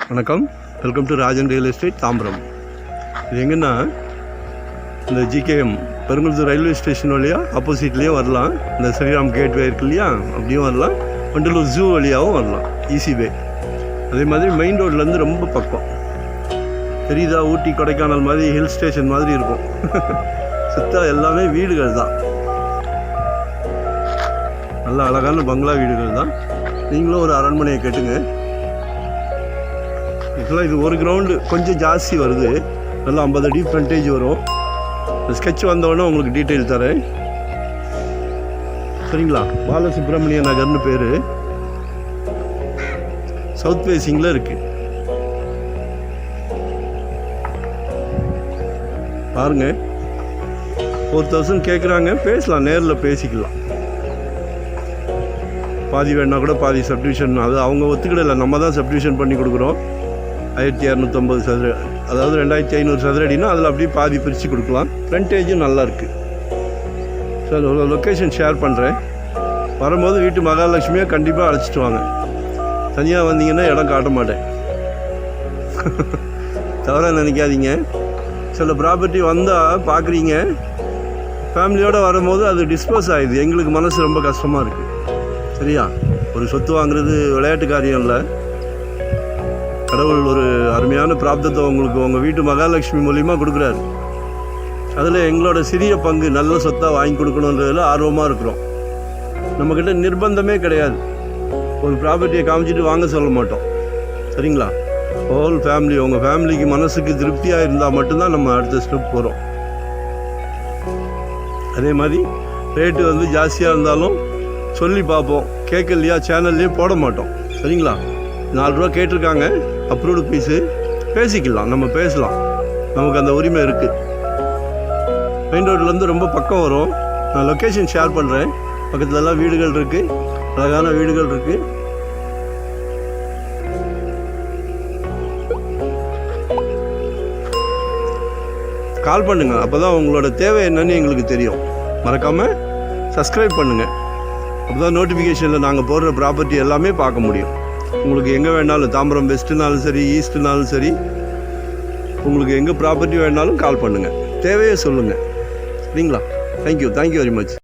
வணக்கம், welcome to Rajan real estate Tambaram. இது எங்கன்னா இந்த ஜிகேஎம் பெருங்குளத்தூர் ரயில்வே ஸ்டேஷன் வழியாக ஆப்போசிட்லேயும் வரலாம். இந்த ஸ்ரீராம் கேட்வே இருக்கு இல்லையா, அப்படியும் வரலாம். வண்டலூர் ஜூ வழியாகவும் வரலாம், ஈஸி வே. அதே மாதிரி மெயின் ரோட்லேருந்து ரொம்ப பக்கம் தெரியுதா, ஊட்டி கொடைக்கானல் மாதிரி ஹில் ஸ்டேஷன் மாதிரி இருக்கும். சுத்தா எல்லாமே வீடுகள் தான், நல்ல அழகான பங்களா வீடுகள் தான். நீங்களும் ஒரு அரண்மனையை கட்டுங்க. ஆக்சுவலாக இது ஒரு கிரவுண்டு கொஞ்சம் ஜாஸ்தி வருது, நல்லா 50 அடி ஃப்ரண்டேஜ் வரும். ஸ்கெட்ச் வந்தோடனே உங்களுக்கு டீட்டெயில் தரேன், சரிங்களா? பாலசுப்ரமணிய நகர்னு பேர், சவுத் ஃபேஸிங்கில் இருக்குது. பாருங்க, 4000 கேட்குறாங்க, பேசலாம், நேரில் பேசிக்கலாம். பாதி வேணா கூட பாதி சப்டிவிஷன், அது அவங்க ஒத்துக்கிடலை, நம்ம தான் சப்டிவிஷன் பண்ணி கொடுக்குறோம். 1250 சதுர, அதாவது 2500 சதுர அடினா அதில் அப்படியே பாதி பிரித்து கொடுக்கலாம். ஃப்ரண்டேஜும் நல்லாயிருக்கு. சார் ஒரு லொக்கேஷன் ஷேர் பண்ணுறேன், வரும்போது வீட்டு மகாலட்சுமியாக கண்டிப்பாக அழைச்சிட்டு வாங்க. தனியாக வந்தீங்கன்னா இடம் காட்ட மாட்டேன், தவிர நினைக்காதீங்க. சில ப்ராப்பர்ட்டி வந்தால் பார்க்குறீங்க, ஃபேமிலியோடு வரும்போது அது டிஸ்போஸ் ஆகிடுது, எங்களுக்கு மனசு ரொம்ப கஷ்டமாக இருக்குது. சரியா? ஒரு சொத்து வாங்குறது விளையாட்டு காரியம் இல்லை. கடவுள் ஒரு அருமையான பிராப்தத்தை உங்களுக்கு உங்கள் வீட்டு மகாலட்சுமி மூலிமா கொடுக்குறாரு. அதில் எங்களோட சிறிய பங்கு நல்ல சொத்தாக வாங்கி கொடுக்கணுன்றதில் ஆர்வமாக இருக்கிறோம். நம்மக்கிட்ட நிர்பந்தமே கிடையாது, ஒரு ப்ராப்பர்ட்டியை காமிச்சிட்டு வாங்க சொல்ல மாட்டோம், சரிங்களா? ஹோல் ஃபேமிலி, உங்கள் ஃபேமிலிக்கு மனசுக்கு திருப்தியாக இருந்தால் மட்டும்தான் நம்ம அடுத்த ஸ்டெப் போகிறோம். அதே மாதிரி ரேட்டு வந்து ஜாஸ்தியாக இருந்தாலும் சொல்லி பார்ப்போம், கேட்கலையா சேனல்லையே போட மாட்டோம், சரிங்களா? 4 ரூபா கேட்டிருக்காங்க, அப்ரூவ்டு பீஸு, பேசிக்கலாம், நம்ம பேசலாம், நமக்கு அந்த உரிமை இருக்குது. மெயின் ரோட்லேருந்து ரொம்ப பக்கம் வரும். நான் லொக்கேஷன் ஷேர் பண்ணுறேன், பக்கத்துலலாம் வீடுகள் இருக்குது, அழகான வீடுகள் இருக்குது. கால் பண்ணுங்கள், அப்போ தான் உங்களோட தேவை என்னன்னு எங்களுக்கு தெரியும். மறக்காமல் சப்ஸ்கிரைப் பண்ணுங்கள், அப்போ தான் நோட்டிஃபிகேஷனில் நாங்கள் போடுற ப்ராப்பர்ட்டி எல்லாமே பார்க்க முடியும். உங்களுக்கு எங்கே வேணாலும், தாம்பரம் வெஸ்ட்டுனாலும் சரி, ஈஸ்ட்டுனாலும் சரி, உங்களுக்கு எங்கே ப்ராப்பர்ட்டி வேணாலும் கால் பண்ணுங்கள், தேவையே சொல்லுங்கள், சரிங்களா? Thank you very much.